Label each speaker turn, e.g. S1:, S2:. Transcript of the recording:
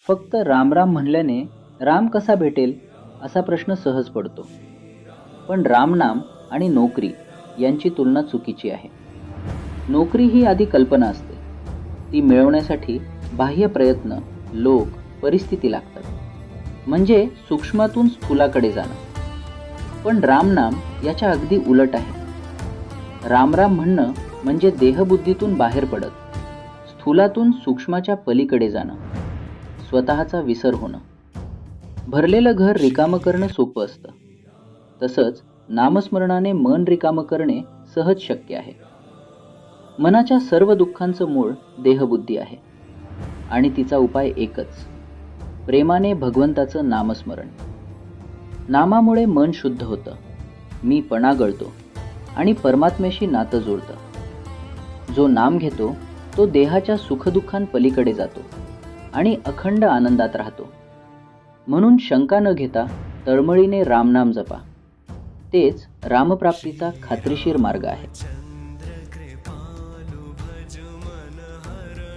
S1: फक्त राम राम म्हणल्याने राम कसा भेटेल असा प्रश्न सहज पडतो. पण रामनाम आणि नोकरी यांची तुलना चुकीची आहे. नोकरी ही आधी कल्पना असते. ती मिळवण्यासाठी बाह्य प्रयत्न, लोक, परिस्थिती लागतात. म्हणजे सूक्ष्मातून स्थूलाकडे जाणं. पण रामनाम याच्या अगदी उलट आहे. राम म्हणणं म्हणजे देहबुद्धीतून बाहेर पडत, स्थूलातून सूक्ष्माच्या पलीकडे जाणं, स्वतःचा विसर होणं. भरलेलं घर रिकामं करणं सोपं असतं. तसंच नामस्मरणाने मन रिकामं करणे सहज शक्य आहे. मनाच्या सर्व दुःखांचं मूळ देहबुद्धी आहे आणि तिचा उपाय एकच, प्रेमाने भगवंताचं नामस्मरण. नामामुळे मन शुद्ध होतं, मीपणा गळतो आणि परमात्म्याशी नातं जुळतं. जो नाम घेतो तो देहाच्या सुखदुःखांपलीकडे जातो आणि अखंड आनंदात राहतो. म्हणून शंका न घेता तळमळीने रामनाम जपा. तेच रामप्राप्तीचा खात्रीशीर मार्ग आहे.